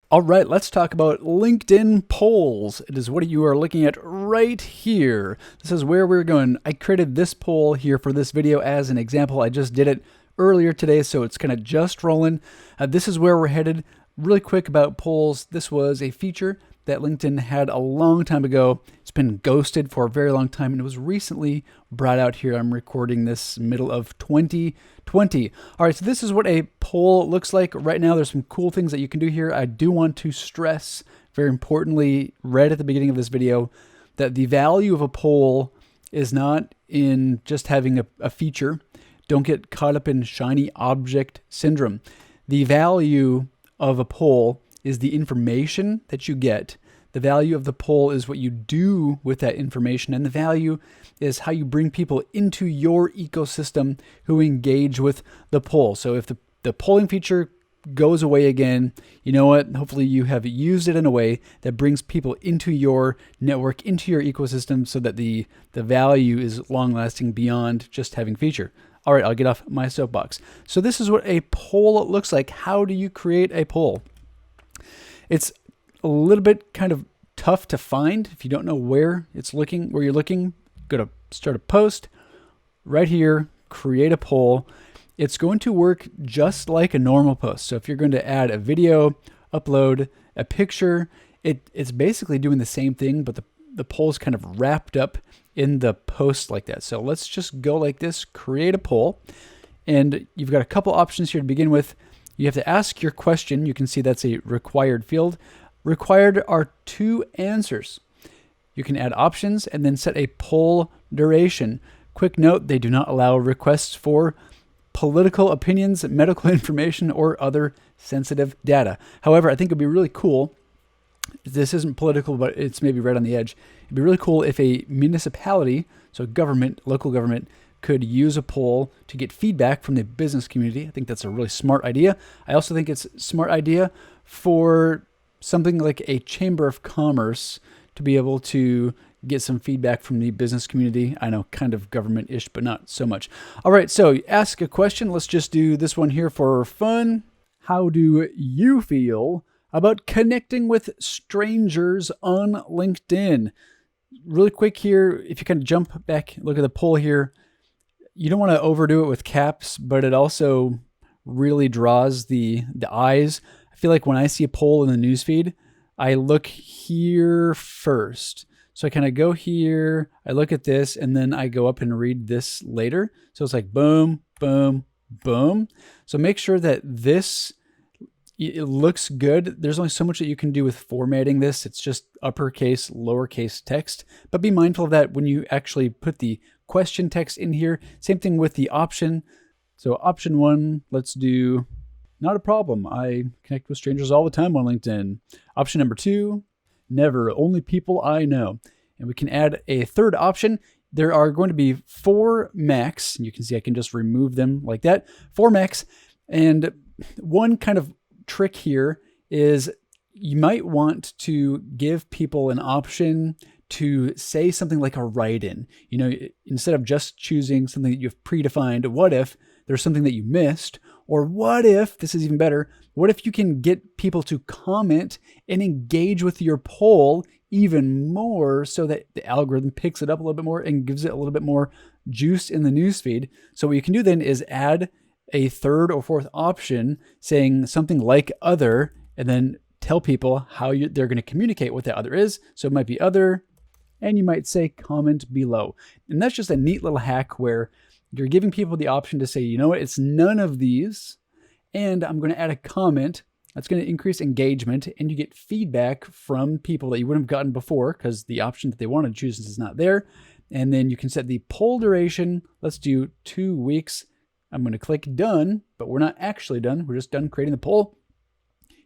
All right, let's talk about LinkedIn polls. It is what you are looking at right here. This is where we're going. I created this poll here for this video as an example. I just did it earlier today, so it's kind of just rolling. This is where we're headed. Really quick about polls. This was a feature that LinkedIn had a long time ago. It's been ghosted for a very long time, and it was recently brought out here. I'm recording this middle of 2020. All right, so this is what a poll looks like right now. There's some cool things that you can do here. I do want to stress, very importantly, right at the beginning of this video, that the value of a poll is not in just having a feature. Don't get caught up in shiny object syndrome. The value of a poll is the information that you get. The value of the poll is what you do with that information, and the value is how you bring people into your ecosystem who engage with the poll. So if the polling feature goes away again, you know what? Hopefully you have used it in a way that brings people into your network, into your ecosystem, so that the value is long lasting beyond just having feature. All right, I'll get off my soapbox. So this is what a poll looks like. How do you create a poll? It's a little bit kind of tough to find if you don't know where you're looking. Go to start a post right here, create a poll. It's going to work just like a normal post. So if you're going to add a video, upload a picture, it's basically doing the same thing, but the poll is kind of wrapped up in the post like that. So let's just go like this, create a poll. And you've got a couple options here to begin with. You have to ask your question. You can see that's a required field. Required are 2 answers. You can add options and then set a poll duration. Quick note, they do not allow requests for political opinions, medical information, or other sensitive data. However, I think it'd be really cool. This isn't political, but it's maybe right on the edge. It'd be really cool if a municipality, so government, local government, could use a poll to get feedback from the business community. I think that's a really smart idea. I also think it's a smart idea for something like a chamber of commerce to be able to get some feedback from the business community. I know, kind of government-ish, but not so much. All right, so ask a question. Let's just do this one here for fun. How do you feel about connecting with strangers on LinkedIn? Really quick here, if you kind of jump back, look at the poll here. You don't want to overdo it with caps, but it also really draws the eyes. I feel like when I see a poll in the newsfeed, I look here first. So I kind of go here, I look at this, and then I go up and read this later. So it's like boom, boom, boom. So make sure that it looks good. There's only so much that you can do with formatting this. It's just uppercase, lowercase text. But be mindful of that when you actually put the question text in here. Same thing with the option. So option 1, let's do not a problem. I connect with strangers all the time on LinkedIn. Option number 2, never, only people I know. And we can add a third option. There are going to be 4 max. You can see I can just remove them like that. 4 max. And one kind of trick here is you might want to give people an option to say something like a write-in. You know, instead of just choosing something that you've predefined, what if there's something that you missed? Or what if, this is even better, what if you can get people to comment and engage with your poll even more so that the algorithm picks it up a little bit more and gives it a little bit more juice in the newsfeed? So what you can do then is add a third or fourth option saying something like other, and then tell people how they're going to communicate what that other is. So it might be other, and you might say comment below. And that's just a neat little hack where you're giving people the option to say, you know what, it's none of these, and I'm going to add a comment that's going to increase engagement, and you get feedback from people that you wouldn't have gotten before because the option that they wanted to choose is not there. And then you can set the poll duration. Let's do 2 weeks. I'm going to click done, but we're not actually done. We're just done creating the poll.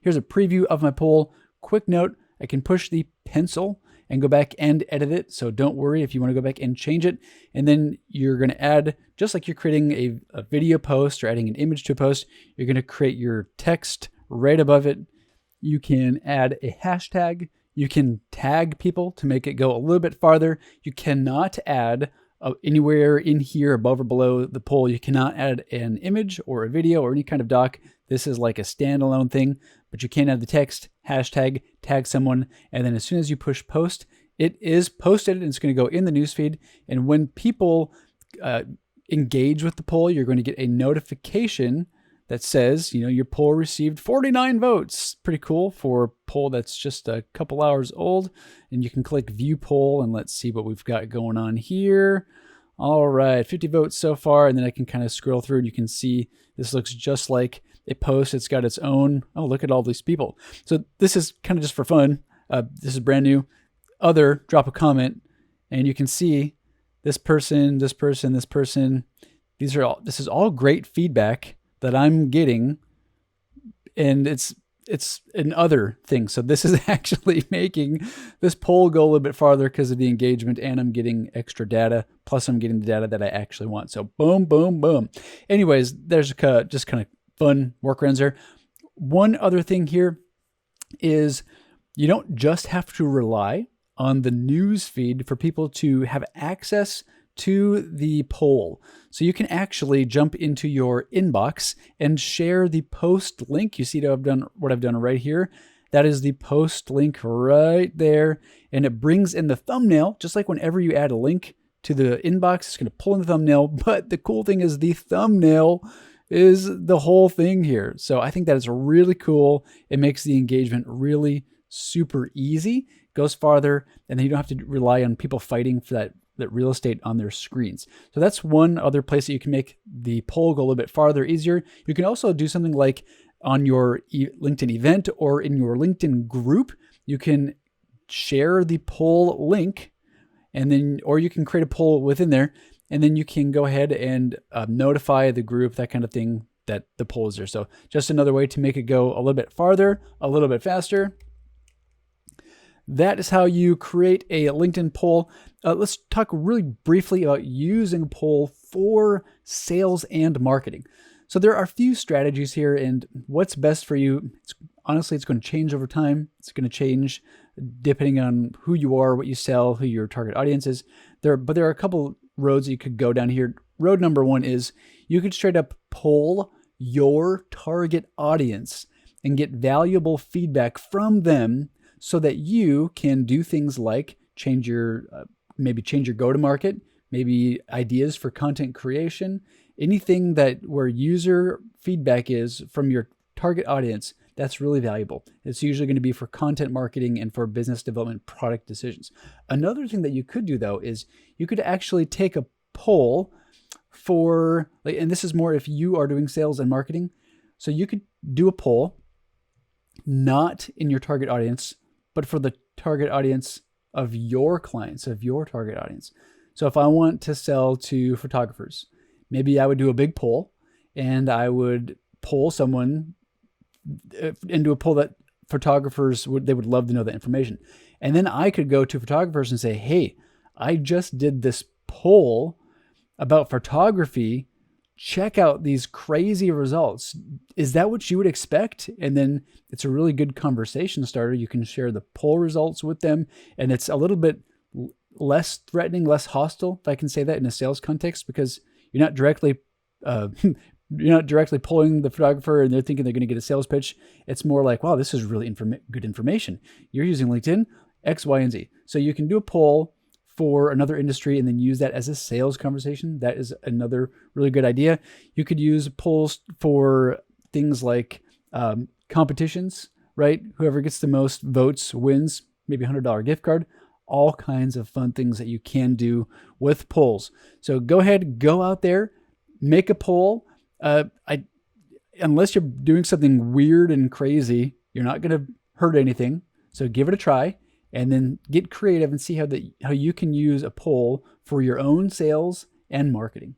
Here's a preview of my poll. Quick note, I can push the pencil and go back and edit it. So don't worry if you want to go back and change it. And then you're going to add, just like you're creating a video post or adding an image to a post, you're going to create your text right above it. You can add a hashtag. You can tag people to make it go a little bit farther. You cannot add anywhere in here above or below the poll, you cannot add an image or a video or any kind of doc. This is like a standalone thing, but you can add the text, hashtag, tag someone, and then as soon as you push post, it is posted and it's going to go in the newsfeed. And when people engage with the poll, you're going to get a notification that says, your poll received 49 votes. Pretty cool for a poll that's just a couple hours old. And you can click view poll and let's see what we've got going on here. All right, 50 votes so far. And then I can kind of scroll through and you can see this looks just like a post. It's got its own, oh, look at all these people. So this is kind of just for fun. This is brand new. Other, drop a comment and you can see this person, this person, this person. This is all great feedback that I'm getting, and it's an other thing. So this is actually making this poll go a little bit farther because of the engagement, and I'm getting extra data, plus I'm getting the data that I actually want. So boom, boom, boom. Anyways, there's just kind of fun workarounds there. One other thing here is you don't just have to rely on the news feed for people to have access to the poll. So you can actually jump into your inbox and share the post link. You see what I've done right here. That is the post link right there. And it brings in the thumbnail, just like whenever you add a link to the inbox, it's going to pull in the thumbnail. But the cool thing is the thumbnail is the whole thing here. So I think that is really cool. It makes the engagement really super easy, goes farther, and then you don't have to rely on people fighting for that real estate on their screens. So that's one other place that you can make the poll go a little bit farther, easier. You can also do something like on your LinkedIn event or in your LinkedIn group, you can share the poll link, and then, or you can create a poll within there, and then you can go ahead and notify the group, that kind of thing, that the poll is there. So just another way to make it go a little bit farther, a little bit faster. That is how you create a LinkedIn poll. Let's talk really briefly about using a poll for sales and marketing. So there are a few strategies here, and what's best for you, honestly, it's going to change over time. It's going to change depending on who you are, what you sell, who your target audience is. But there are a couple roads you could go down here. Road number one is you could straight up poll your target audience and get valuable feedback from them, so that you can do things like maybe change your go-to-market, maybe ideas for content creation, anything where user feedback is from your target audience. That's really valuable. It's usually going to be for content marketing and for business development product decisions. Another thing that you could do though is you could actually take a poll for, and this is more if you are doing sales and marketing. So you could do a poll, not in your target audience, but for the target audience of your clients, of your target audience. So if I want to sell to photographers, maybe I would do a big poll, and I would poll someone into a poll that photographers they would love to know that information. And then I could go to photographers and say, hey, I just did this poll about photography. Check out these crazy results. Is that what you would expect? And then it's a really good conversation starter. You can share the poll results with them, and it's a little bit less threatening, less hostile, if I can say that in a sales context, because you're not directly polling the photographer and they're thinking they're going to get a sales pitch. It's more like, wow, this is really good information. You're using LinkedIn, X, Y, and Z. So you can do a poll for another industry and then use that as a sales conversation. That is another really good idea. You could use polls for things like competitions, right? Whoever gets the most votes wins, maybe $100 gift card. All kinds of fun things that you can do with polls. So go ahead, go out there, make a poll. Unless you're doing something weird and crazy, you're not going to hurt anything. So give it a try. And then get creative and see how you can use a poll for your own sales and marketing.